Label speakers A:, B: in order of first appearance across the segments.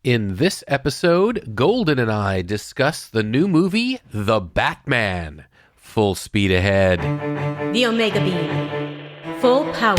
A: In this episode, Golden and I discuss the new movie, The Batman. Full speed ahead.
B: The Omega Beam. Full power.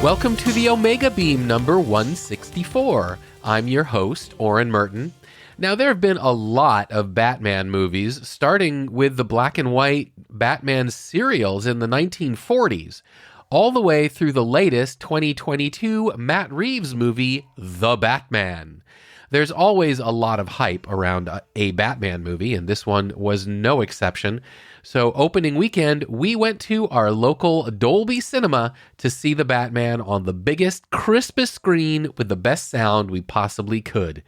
A: Welcome to the Omega Beam number 164. I'm your host, Oren Merton. Now, there have been a lot of Batman movies, starting with the black and white Batman serials in the 1940s, all the way through the latest 2022 Matt Reeves movie, The Batman. There's always a lot of hype around a Batman movie, and this one was no exception. So opening weekend, we went to our local Dolby Cinema to see The Batman on the biggest, crispest screen with the best sound we possibly could.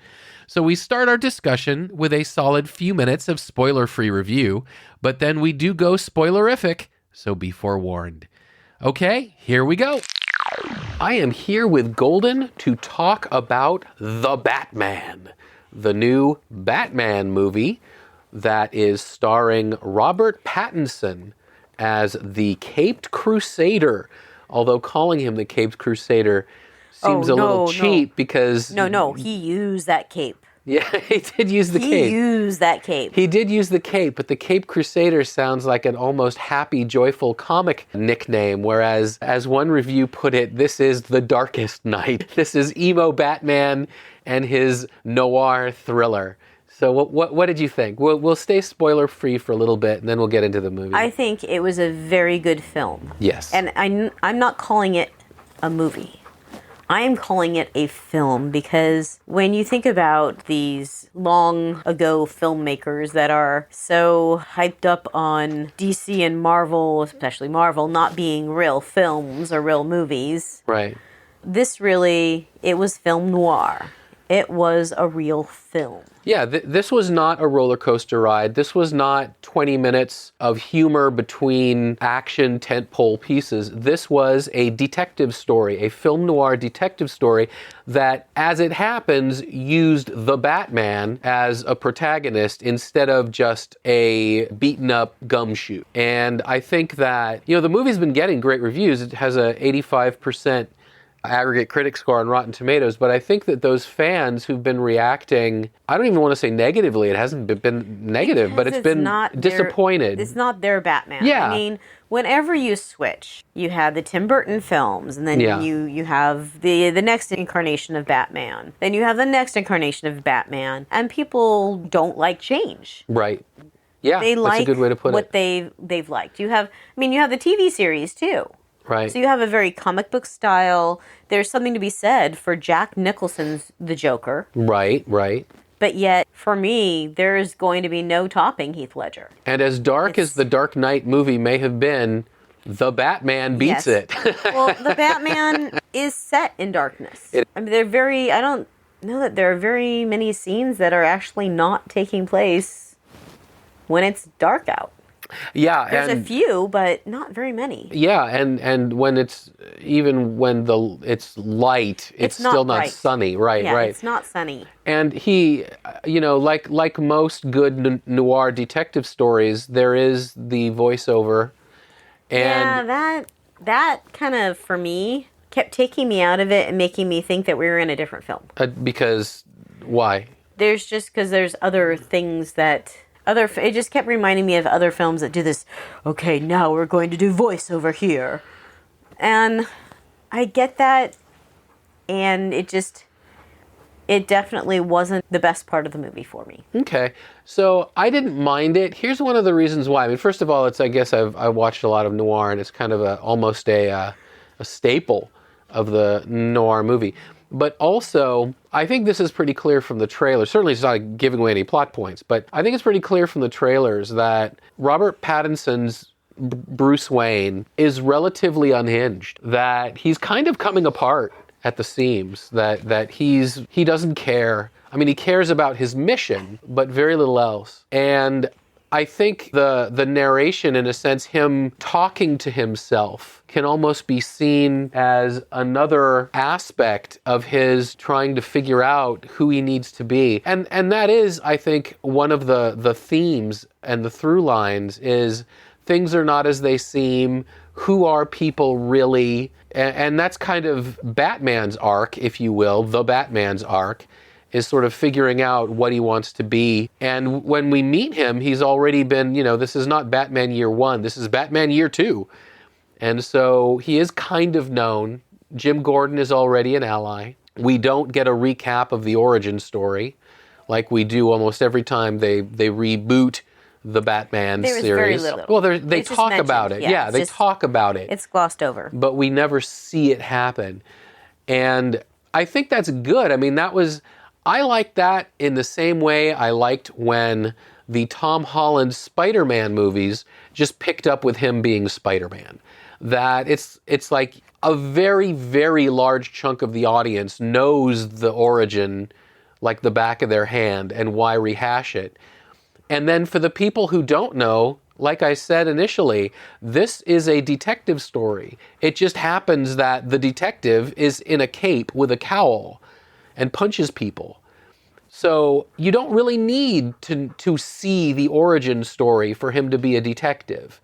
A: So we start our discussion with a solid few minutes of spoiler-free review, but then we do go spoilerific, so be forewarned. Okay, here we go. I am here with Golden to talk about The Batman, the new Batman movie that is starring Robert Pattinson as the Caped Crusader, although calling him the Caped Crusader seems a little cheap because...
B: No, he used that cape.
A: Yeah, he did use the cape.
B: He used that cape.
A: He did use the cape, but the Caped Crusader sounds like an almost happy, joyful comic nickname, whereas, as one review put it, this is the darkest night. This is emo Batman and his noir thriller. So what did you think? We'll stay spoiler-free for a little bit, and then we'll get into the movie.
B: I think it was a very good film.
A: Yes.
B: And I'm not calling it a movie. I am calling it a film because when you think about these long ago filmmakers that are so hyped up on DC and Marvel, especially Marvel, not being real films or real movies.
A: Right.
B: This really, it was film noir. It was a real film.
A: Yeah, this was not a roller coaster ride. This was not 20 minutes of humor between action tentpole pieces. This was a detective story, a film noir detective story that, as it happens, used the Batman as a protagonist instead of just a beaten up gumshoe. And I think that, the movie's been getting great reviews. It has a 85% aggregate critic score on Rotten Tomatoes, but I think that those fans who've been reacting, I don't even want to say negatively, it hasn't been negative, because but it's been disappointed.
B: It's not their Batman.
A: Yeah.
B: I mean, whenever you switch, you have the Tim Burton films, and then you have the next incarnation of Batman. Then you have the next incarnation of Batman, and people don't like change.
A: Right. Yeah,
B: they
A: that's a good way to put
B: what
A: it.
B: they've liked. You have the TV series too.
A: Right.
B: So you have a very comic book style. There's something to be said for Jack Nicholson's The Joker.
A: Right.
B: But yet, for me, there is going to be no topping Heath Ledger.
A: And as dark as the Dark Knight movie may have been, The Batman beats it.
B: Well, The Batman is set in darkness. I don't know that there are very many scenes that are actually not taking place when it's dark out.
A: Yeah,
B: there's a few, but not very many.
A: Yeah, and when it's it's light, it's still not
B: bright.
A: Sunny, right?
B: Yeah, it's not sunny.
A: And he, like most good noir detective stories, there is the voiceover. And
B: that kind of, for me, kept taking me out of it and making me think that we were in a different film.
A: Because why?
B: Because there's other things that. It just kept reminding me of other films that do this, okay, now we're going to do voiceover here. And I get that, and it definitely wasn't the best part of the movie for me.
A: Okay, so I didn't mind it. Here's one of the reasons why. I mean, first of all, I watched a lot of noir, and it's kind of almost a staple of the noir movie. But also, I think this is pretty clear from the trailer. Certainly it's not giving away any plot points, but I think it's pretty clear from the trailers that Robert Pattinson's Bruce Wayne is relatively unhinged, that he's kind of coming apart at the seams, that he doesn't care. I mean, he cares about his mission, but very little else. And I think the narration, in a sense, him talking to himself, can almost be seen as another aspect of his trying to figure out who he needs to be. And that is, I think, one of the themes and the through lines is things are not as they seem. Who are people really? And that's kind of Batman's arc, if you will, the Batman's arc, is sort of figuring out what he wants to be. And when we meet him, he's already been, this is not Batman year 1, this is Batman year 2. And so he is kind of known. Jim Gordon is already an ally. We don't get a recap of the origin story like we do almost every time they reboot the Batman
B: there
A: series.
B: Very little.
A: Well, they talk about it. Yeah, they talk about it.
B: It's glossed over.
A: But we never see it happen. And I think that's good. I mean, I like that in the same way I liked when the Tom Holland Spider-Man movies just picked up with him being Spider-Man. That it's like a very, very large chunk of the audience knows the origin like the back of their hand, and why rehash it? And then for the people who don't know, like I said initially, this is a detective story. It just happens that the detective is in a cape with a cowl and punches people. So you don't really need to see the origin story for him to be a detective.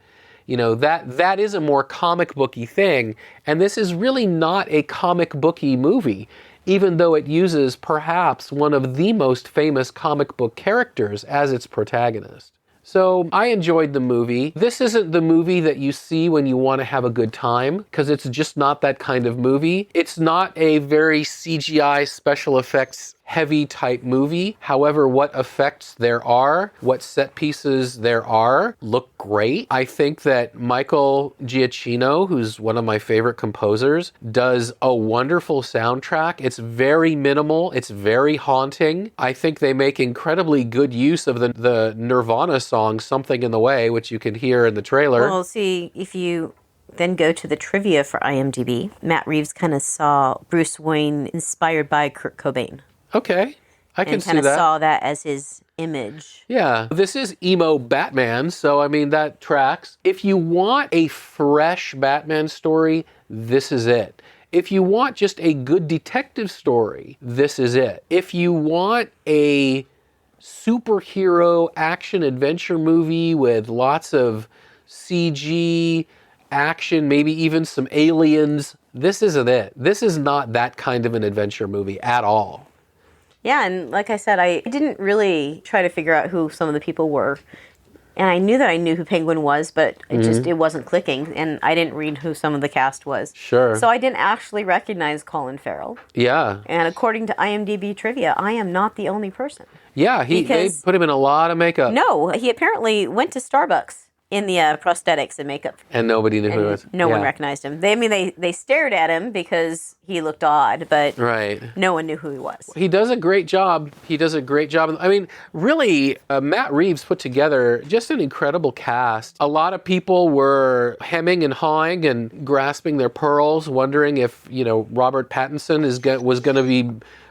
A: That is a more comic booky thing, and this is really not a comic booky movie, even though it uses perhaps one of the most famous comic book characters as its protagonist. So I enjoyed the movie. This isn't the movie that you see when you want to have a good time, because it's just not that kind of movie. It's not a very CGI special effects heavy type movie. However, what effects there are, what set pieces there are, look great. I think that Michael Giacchino, who's one of my favorite composers, does a wonderful soundtrack. It's very minimal. It's very haunting. I think they make incredibly good use of the Nirvana song, Something in the Way, which you can hear in the trailer.
B: Well, see, if you then go to the trivia for IMDb, Matt Reeves kind of saw Bruce Wayne inspired by Kurt Cobain.
A: Okay, I can see that.
B: And kind of saw that as his image.
A: Yeah, this is emo Batman, so I mean, that tracks. If you want a fresh Batman story, this is it. If you want just a good detective story, this is it. If you want a superhero action adventure movie with lots of CG action, maybe even some aliens, this isn't it. This is not that kind of an adventure movie at all.
B: Yeah, and like I said, I didn't really try to figure out who some of the people were. And I knew that I knew who Penguin was, but it wasn't clicking, and I didn't read who some of the cast was.
A: Sure.
B: So I didn't actually recognize Colin Farrell.
A: Yeah.
B: And according to IMDb trivia, I am not the only person.
A: Yeah, they put him in a lot of makeup.
B: No, he apparently went to Starbucks in the prosthetics and makeup.
A: And nobody knew who it was.
B: No one recognized him. They stared at him because he looked odd, but no one knew who he was.
A: He does a great job. I mean, really, Matt Reeves put together just an incredible cast. A lot of people were hemming and hawing and grasping their pearls, wondering if, Robert Pattinson was going to be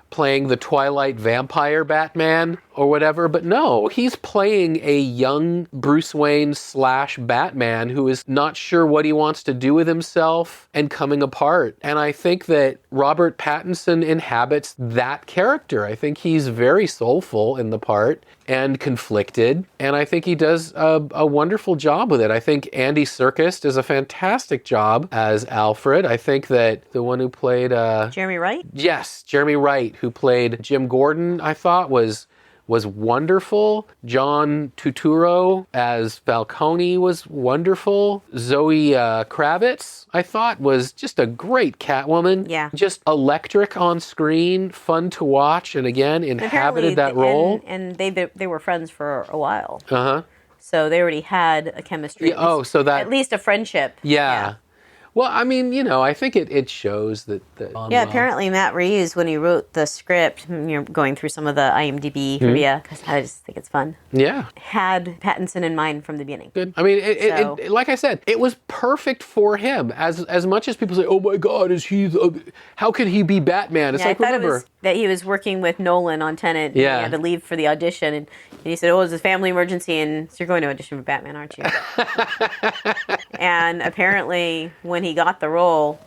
A: playing the Twilight vampire Batman or whatever, but no, he's playing a young Bruce Wayne / Batman who is not sure what he wants to do with himself and coming apart. And I think that Robert Pattinson inhabits that character. I think he's very soulful in the part and conflicted, and I think he does a wonderful job with it. I think Andy Serkis does a fantastic job as Alfred. I think that the one who played
B: Jeremy Wright?
A: Yes, Jeremy Wright, who played Jim Gordon, I thought was wonderful. John Turturro as Falcone was wonderful. Zoe Kravitz, I thought, was just a great Catwoman.
B: Yeah.
A: Just electric on screen, fun to watch, and again, inhabited that role.
B: And they were friends for a while.
A: Uh-huh.
B: So they already had a chemistry.
A: Yeah, so that...
B: At least a friendship.
A: Yeah. Well, I mean, I think it shows that
B: Yeah, apparently Matt Reeves, when he wrote the script, you're going through some of the IMDb trivia, because I just think it's fun,
A: Yeah.
B: had Pattinson in mind from the beginning.
A: Good. I mean,
B: So-
A: it, like I said, it was perfect for him. As much as people say, "Oh my God, how could he be Batman?" It's
B: Yeah,
A: like,
B: I thought
A: remember,
B: it was that he was working with Nolan on Tenet, and he
A: Yeah.
B: had to leave for the audition, and he said, "Oh, it's a family emergency, and so you're going to audition for Batman, aren't you?" And apparently, when he got the role,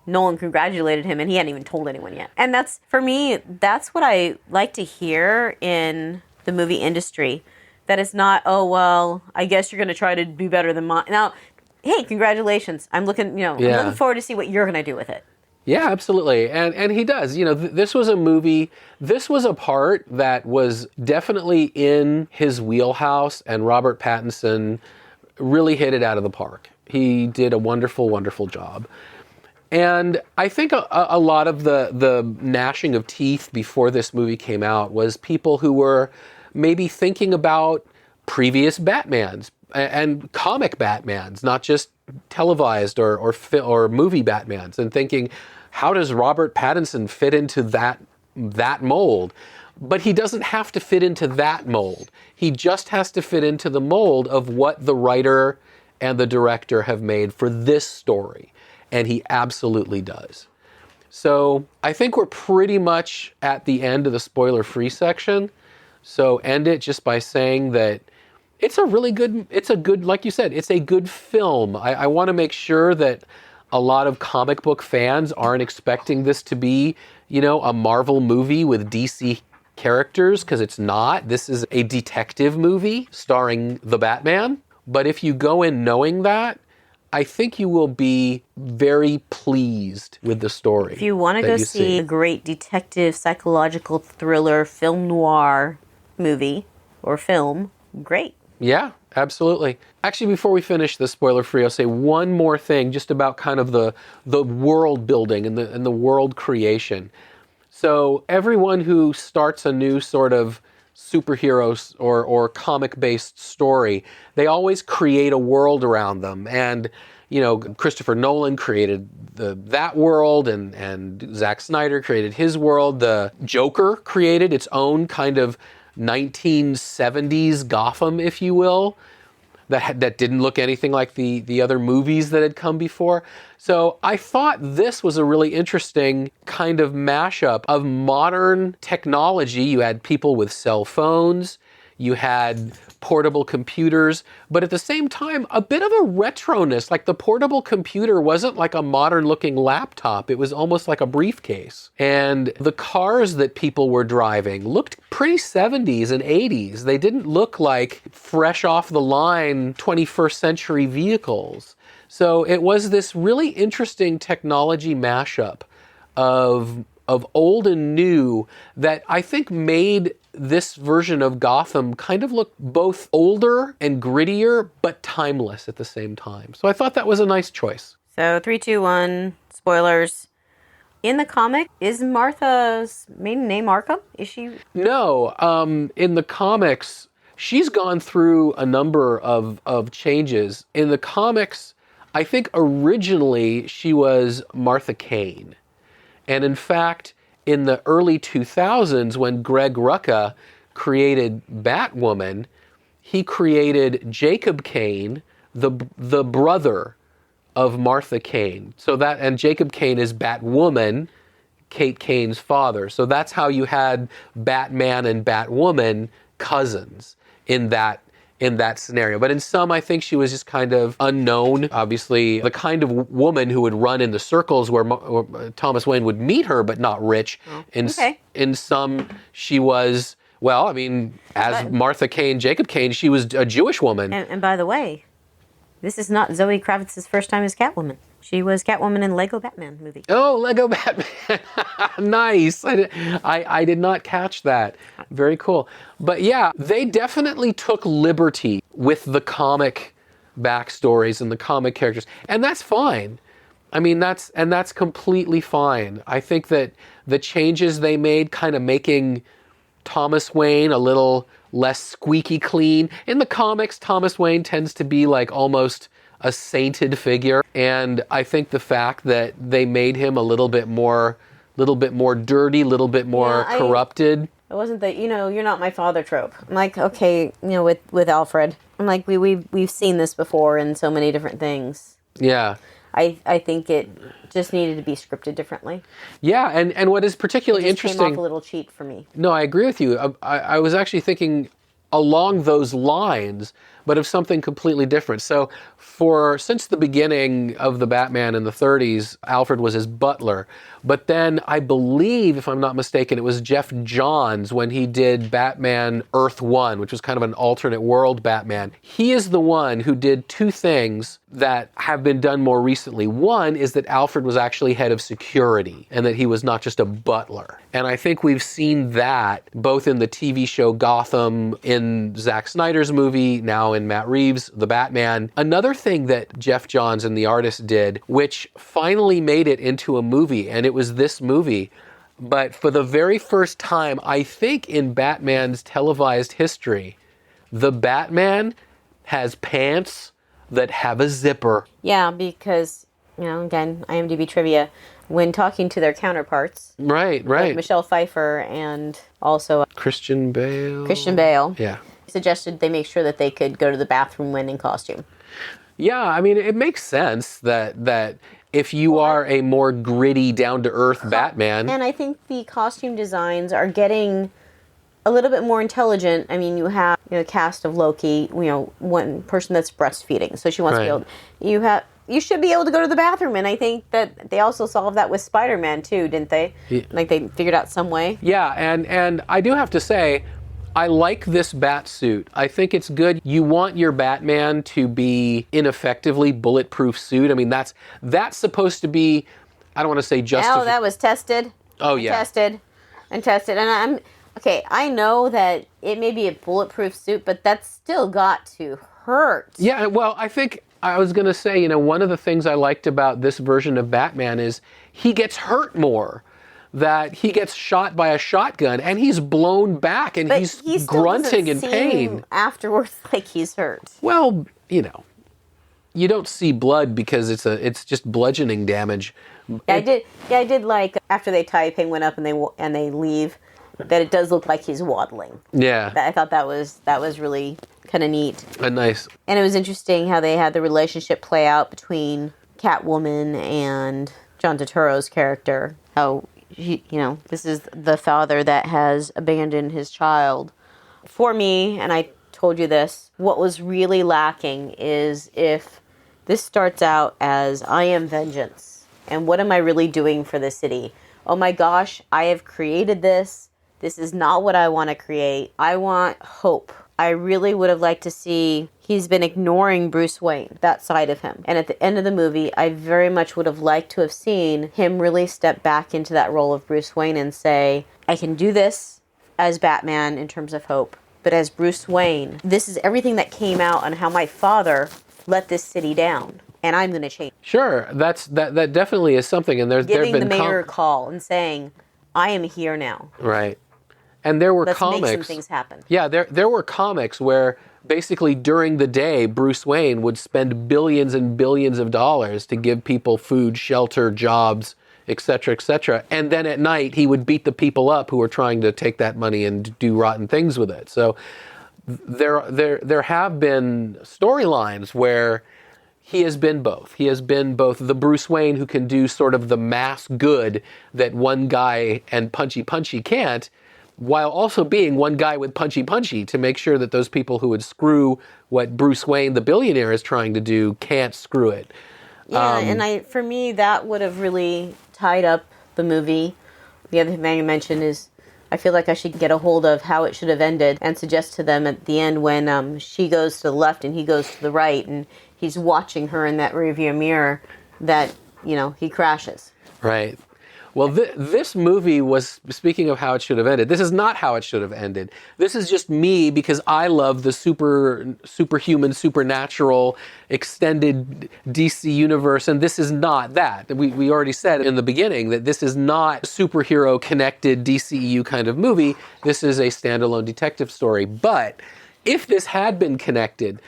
B: Nolan congratulated him, and he hadn't even told anyone yet. And that's, for me, that's what I like to hear in the movie industry. That it's not, oh, well, I guess you're going to try to be better than mine. Now, hey, congratulations. I'm looking, I'm looking forward to see what you're going to do with it.
A: Yeah, absolutely. And he does. This was a movie, this was a part that was definitely in his wheelhouse, and Robert Pattinson really hit it out of the park. He did a wonderful, wonderful job. And I think a lot of the gnashing of teeth before this movie came out was people who were maybe thinking about previous Batmans and comic Batmans, not just televised or movie Batmans, and thinking, how does Robert Pattinson fit into that mold? But he doesn't have to fit into that mold. He just has to fit into the mold of what the writer and the director have made for this story. And he absolutely does. So I think we're pretty much at the end of the spoiler-free section. So end it just by saying that it's a good, like you said, it's a good film. I want to make sure that a lot of comic book fans aren't expecting this to be, a Marvel movie with DC characters, because it's not. This is a detective movie starring the Batman. But if you go in knowing that, I think you will be very pleased with the story.
B: If you want to go see a great detective, psychological thriller, film noir movie or film, great.
A: Yeah, absolutely. Actually, before we finish the spoiler-free, I'll say one more thing just about kind of the world building and the world creation. So everyone who starts a new sort of superheroes or comic-based story, they always create a world around them. And, Christopher Nolan created that world, and Zack Snyder created his world. The Joker created its own kind of 1970s Gotham, if you will, that didn't look anything like the other movies that had come before. So I thought this was a really interesting kind of mashup of modern technology. You had people with cell phones, you had portable computers, but at the same time, a bit of a retroness. Like the portable computer wasn't like a modern looking laptop. It was almost like a briefcase. And the cars that people were driving looked pretty 70s and 80s. They didn't look like fresh off the line 21st century vehicles. So it was this really interesting technology mashup of old and new that I think made this version of Gotham kind of look both older and grittier, but timeless at the same time. So I thought that was a nice choice.
B: So 3, 2, 1, spoilers. In the comic, is Martha's maiden name Arkham? Is she?
A: No, in the comics, she's gone through a number of changes. In the comics, I think originally she was Martha Kane. And in fact, in the early 2000s, when Greg Rucka created Batwoman, he created Jacob Kane, the brother of Martha Kane. And Jacob Kane is Batwoman, Kate Kane's father. So that's how you had Batman and Batwoman cousins in that scenario. But in some, I think she was just kind of unknown. Obviously, the kind of woman who would run in the circles where Thomas Wayne would meet her, but not rich. In some, she was, as Martha Kane, Jacob Kane, she was a Jewish woman.
B: And by the way, this is not Zoe Kravitz's first time as Catwoman. She was Catwoman in Lego Batman movie.
A: Oh, Lego Batman. Nice. I did not catch that. Very cool. But yeah, they definitely took liberty with the comic backstories and the comic characters. And that's fine. I mean, that's completely fine. I think that the changes they made, kind of making Thomas Wayne a little less squeaky clean. In the comics, Thomas Wayne tends to be like almost a sainted figure, and I think the fact that they made him a little bit more dirty, little bit more corrupted.
B: It wasn't that, you're not my father trope. I'm like, okay, with Alfred. I'm like, we've seen this before in so many different things.
A: Yeah.
B: I think it just needed to be scripted differently.
A: Yeah, and what is particularly interesting...
B: It came off a little cheap for me.
A: No, I agree with you. I was actually thinking along those lines, but of something completely different. So since the beginning of the Batman in the 30s, Alfred was his butler. But then I believe, if I'm not mistaken, it was Jeff Johns when he did Batman Earth 1, which was kind of an alternate world Batman. He is the one who did two things that have been done more recently. One is that Alfred was actually head of security and that he was not just a butler. And I think we've seen that both in the TV show Gotham, in Zack Snyder's movie, now in Matt Reeves' The Batman. Another thing that Jeff Johns and the artist did, which finally made it into a movie, and it was this movie, but for the very first time, I think in Batman's televised history, the Batman has pants that have a zipper.
B: Yeah, because, again, IMDb trivia, when talking to their counterparts.
A: Right.
B: Like Michelle Pfeiffer and also Christian Bale.
A: Yeah.
B: Suggested they make sure that they could go to the bathroom when in costume.
A: Yeah, I mean, it makes sense that if you are a more gritty, down-to-earth Batman...
B: And I think the costume designs are getting a little bit more intelligent. I mean, you have a cast of Loki, one person that's breastfeeding, so she wants to be able... You should be able to go to the bathroom, and I think that they also solved that with Spider-Man, too, didn't they? Yeah. Like, they figured out some way.
A: Yeah, and I do have to say... I like this bat suit. I think it's good. You want your Batman to be in effectively bulletproof suit. I mean, that's supposed to be, I don't want to say justified.
B: Oh, that was tested.
A: Oh, yeah.
B: Tested. And I know that it may be a bulletproof suit, but that's still got to hurt.
A: Yeah, well, I think I was going to say, one of the things I liked about this version of Batman is he gets hurt more. That he gets shot by a shotgun and he's blown back and he's grunting in pain.
B: Afterwards, like he's hurt.
A: Well, you don't see blood because it's just bludgeoning damage.
B: Yeah, I did like after they tie Penguin up and they leave, that it does look like he's waddling.
A: Yeah,
B: I thought that was really kind of neat.
A: Nice.
B: And it was interesting how they had the relationship play out between Catwoman and John Turturro's character. How this is the father that has abandoned his child. For me, and I told you this, what was really lacking is if this starts out as, I am vengeance, and what am I really doing for the city? Oh my gosh, I have created this. This is not what I want to create. I want hope. I really would have liked to see, he's been ignoring Bruce Wayne, that side of him. And at the end of the movie, I very much would have liked to have seen him really step back into that role of Bruce Wayne and say, I can do this as Batman in terms of hope. But as Bruce Wayne, this is everything that came out on how my father let this city down. And I'm going to change.
A: Sure, that definitely is something. And there have been
B: giving the mayor a call and saying, I am here now.
A: Right. And there were
B: Let's
A: comics.
B: make some things happen.
A: Yeah, there were comics where basically during the day, Bruce Wayne would spend billions and billions of dollars to give people food, shelter, jobs, etc., etc. And then at night, he would beat the people up who were trying to take that money and do rotten things with it. So there have been storylines where he has been both. He has been both the Bruce Wayne who can do sort of the mass good that one guy and punchy can't, while also being one guy with punchy to make sure that those people who would screw what Bruce Wayne, the billionaire, is trying to do can't screw it.
B: Yeah, and for me, that would have really tied up the movie. The other thing you mentioned is I feel like I should get a hold of how it should have ended and suggest to them at the end when she goes to the left and he goes to the right and he's watching her in that rearview mirror that, he crashes.
A: Right. Well, this movie was, speaking of how it should have ended, this is not how it should have ended. This is just me because I love the superhuman, supernatural, extended DC universe, and this is not that. We already said in the beginning that this is not a superhero-connected DCEU kind of movie. This is a standalone detective story. But if this had been connected,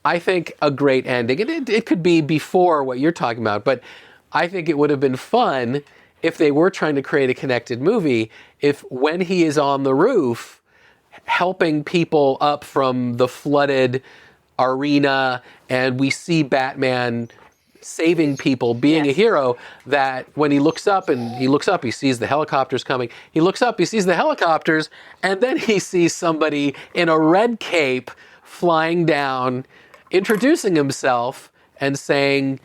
A: I think a great ending, and it could be before what you're talking about, but I think it would have been fun if they were trying to create a connected movie, if when he is on the roof helping people up from the flooded arena and we see Batman saving people, being a hero, that when he looks up, he sees the helicopters coming. He looks up, he sees the helicopters, and then he sees somebody in a red cape flying down, introducing himself and saying,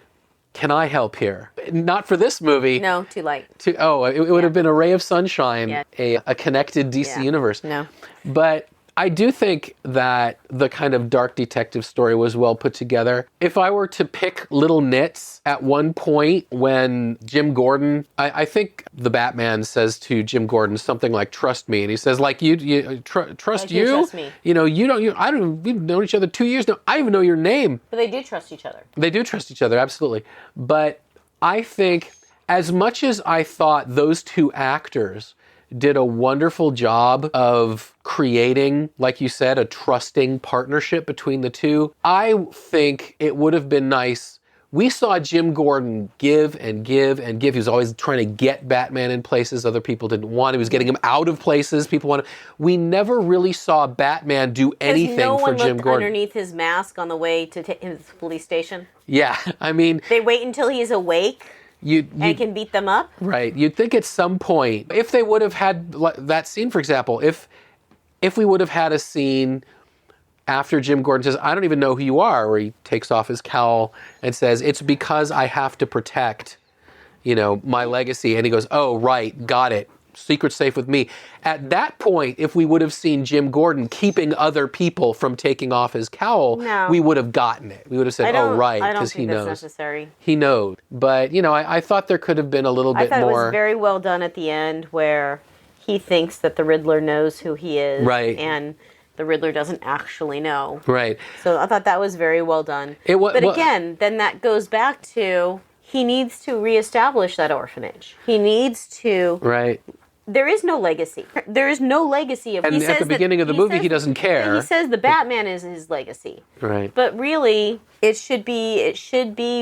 A: "Can I help here?" Not for this movie.
B: No, too light.
A: It would have been a ray of sunshine, a connected DC universe.
B: No.
A: But I do think that the kind of dark detective story was well put together. If I were to pick little nits at one point when Jim Gordon, I think the Batman says to Jim Gordon something like, "Trust me," and he says, "Like you trust
B: like
A: you?
B: Trust me.
A: We've known each other 2 years now. I don't even know your name."
B: But they do trust each other.
A: They do trust each other, absolutely. But I think as much as I thought those two actors did a wonderful job of creating, like you said, a trusting partnership between the two, I think it would have been nice. We saw Jim Gordon give and give and give. He was always trying to get Batman in places other people didn't want. He was getting him out of places people wanted. We never really saw Batman do anything for Jim Gordon.
B: Underneath his mask on the way to his police station.
A: Yeah, I mean,
B: they wait until he's awake. And can beat them up?
A: Right. You'd think at some point, if they would have had that scene, for example, if we would have had a scene after Jim Gordon says, "I don't even know who you are," where he takes off his cowl and says, "It's because I have to protect, my legacy." And he goes, "Oh, right, got it. Secret safe with me." At that point, if we would have seen Jim Gordon keeping other people from taking off his cowl, we would have gotten it. We would have said, "Oh, right," because he knows.
B: That's necessary.
A: He knows. But, I thought there could have been a little bit more.
B: I thought it was very well done at the end where he thinks that the Riddler knows who he is.
A: Right.
B: And the Riddler doesn't actually know.
A: Right.
B: So I thought that was very well done. But again, then that goes back to he needs to reestablish that orphanage. He needs to...
A: Right.
B: There is no legacy. There is no legacy of.
A: And at the beginning of the movie, he doesn't care.
B: He says the Batman is his legacy.
A: Right.
B: But really, it should be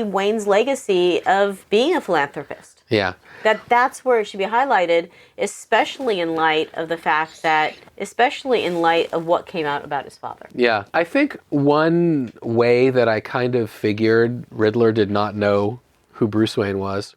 B: Wayne's legacy of being a philanthropist.
A: Yeah.
B: That's where it should be highlighted, especially in light of what came out about his father.
A: Yeah. I think one way that I kind of figured Riddler did not know who Bruce Wayne was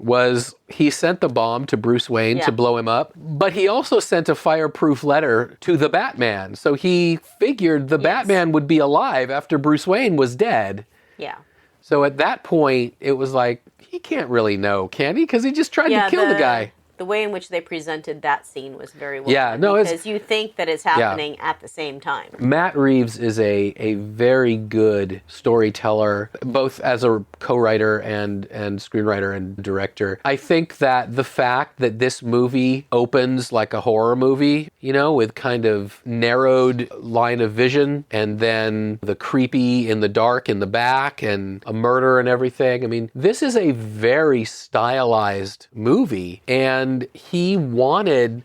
A: he sent the bomb to Bruce Wayne to blow him up, but he also sent a fireproof letter to the Batman. So he figured the Batman would be alive after Bruce Wayne was dead.
B: Yeah.
A: So at that point, it was like, he can't really know, can he? Because he just tried to kill the guy.
B: The way in which they presented that scene was very well done. Because you think that it's happening at the same time. Matt
A: Reeves is a very good storyteller, both as a co-writer and screenwriter and director. I think that the fact that this movie opens like a horror movie, with kind of narrowed line of vision, and then the creepy in the dark in the back, and a murder and everything. I mean, this is a very stylized movie, and he wanted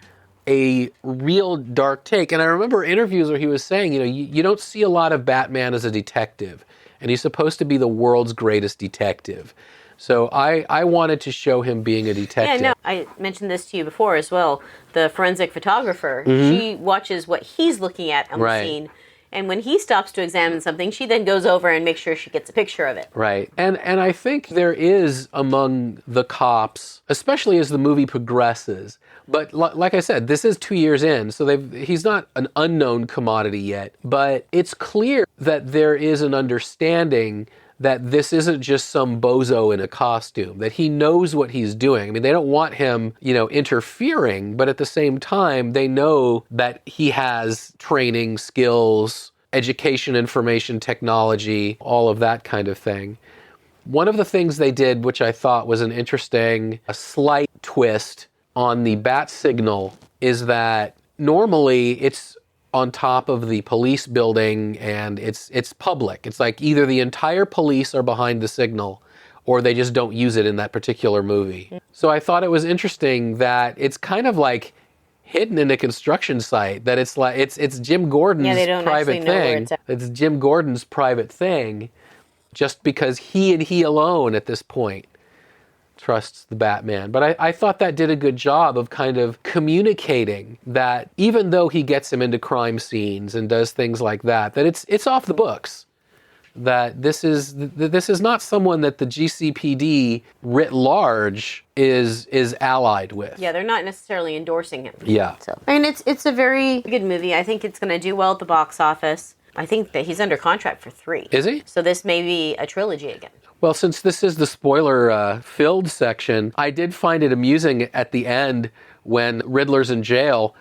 A: a real dark take. And I remember interviews where he was saying, you don't see a lot of Batman as a detective, and he's supposed to be the world's greatest detective. So I wanted to show him being a detective.
B: Yeah, no, I mentioned this to you before as well. The forensic photographer, she watches what he's looking at on the scene. And when he stops to examine something, she then goes over and makes sure she gets a picture of it.
A: Right. And I think there is among the cops, especially as the movie progresses, but like I said, this is 2 years in, so he's not an unknown commodity yet, but it's clear that there is an understanding that this isn't just some bozo in a costume, that he knows what he's doing. I mean, they don't want him, interfering, but at the same time, they know that he has training, skills, education, information, technology, all of that kind of thing. One of the things they did, which I thought was a slight twist, on the bat signal is that normally it's on top of the police building and it's public. It's like either the entire police are behind the signal or they just don't use it in that particular movie. So I thought it was interesting that it's kind of like hidden in a construction site, that it's like it's Jim Gordon's
B: they don't
A: private
B: actually know where
A: thing.
B: it's at.
A: It's Jim Gordon's private thing, just because he and he alone at this point trusts the Batman. But I thought that did a good job of kind of communicating that even though he gets him into crime scenes and does things like that it's off the books. That this is not someone that the GCPD writ large is allied with.
B: Yeah, they're not necessarily endorsing him.
A: Yeah.
B: So, I mean, it's a very good movie. I think it's going to do well at the box office. I think that he's under contract for 3.
A: Is he?
B: So this may be a trilogy again.
A: Well, since this is the spoiler-filled section, I did find it amusing at the end when Riddler's in jail,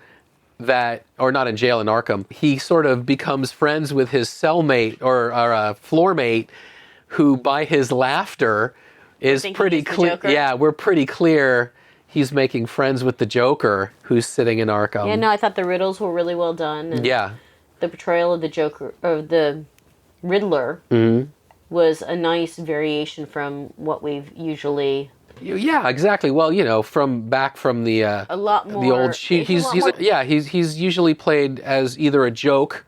A: or not in jail, in Arkham, he sort of becomes friends with his cellmate or floor mate, who by his laughter is pretty clear. Yeah, we're pretty clear he's making friends with the Joker who's sitting in Arkham.
B: Yeah, no, I thought the riddles were really well done. And
A: yeah.
B: The portrayal of the Joker, or the Riddler, was a nice variation from what we've usually...
A: Yeah, exactly. Well, from the
B: a lot more,
A: the old he's usually played as either a joke,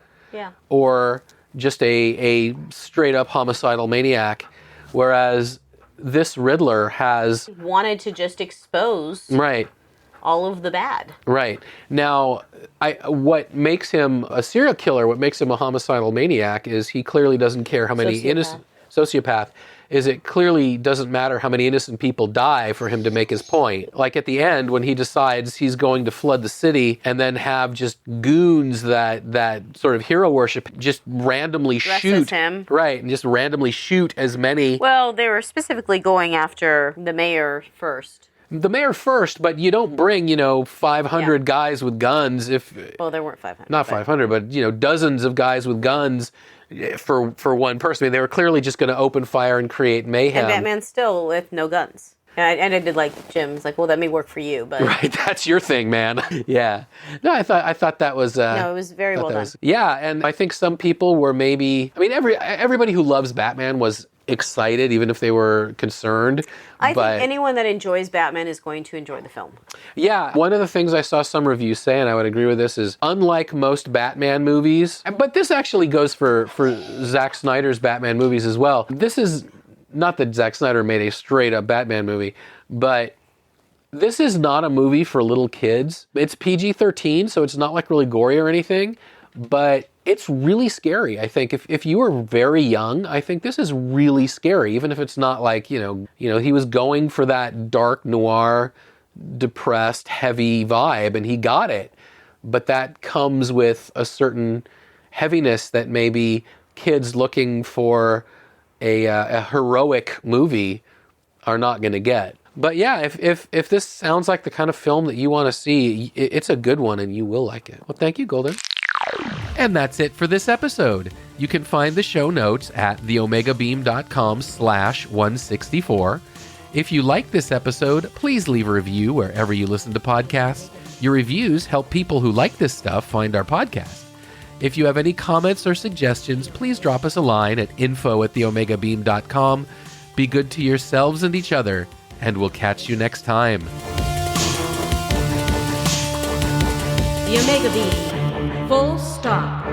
A: or just a straight up homicidal maniac, whereas this Riddler has
B: wanted to just expose all of the bad.
A: Right. Now, what makes him a serial killer, what makes him a homicidal maniac, is he clearly doesn't care how many innocent sociopath. Is it clearly doesn't matter how many innocent people die for him to make his point. Like at the end, when he decides he's going to flood the city and then have just goons that sort of hero worship just randomly shoot
B: him.
A: Right, and just randomly shoot as many.
B: Well, they were specifically going after the mayor first.
A: The mayor first, but you don't bring, 500 guys with guns
B: Well, there weren't 500.
A: Not 500, but dozens of guys with guns for one person. I mean, they were clearly just going to open fire and create mayhem.
B: And Batman's still with no guns. And I did like Jim's like, well, that may work for you, but
A: right, that's your thing, man. Yeah. No, I thought that was
B: no, it was very well done.
A: Yeah, and I think some people were everybody who loves Batman was excited, even if they were concerned.
B: I think anyone that enjoys Batman is going to enjoy the film.
A: Yeah, one of the things I saw some reviews say, and I would agree with this, is unlike most Batman movies, but this actually goes for Zack Snyder's Batman movies as well. This is not that Zack Snyder made a straight-up Batman movie, but this is not a movie for little kids. It's PG-13, so it's not like really gory or anything, but it's really scary. I think if you are very young, I think this is really scary, even if it's not like, he was going for that dark noir, depressed, heavy vibe, and he got it. But that comes with a certain heaviness that maybe kids looking for a heroic movie are not going to get. But yeah, if this sounds like the kind of film that you want to see, it's a good one and you will like it. Well, thank you, Golden. And that's it for this episode. You can find the show notes at theomegabeam.com/164. If you like this episode, please leave a review wherever you listen to podcasts. Your reviews help people who like this stuff find our podcast. If you have any comments or suggestions, please drop us a line at info@theomegabeam.com. Be good to yourselves and each other, and we'll catch you next time.
C: The Omega Beam. Full stop.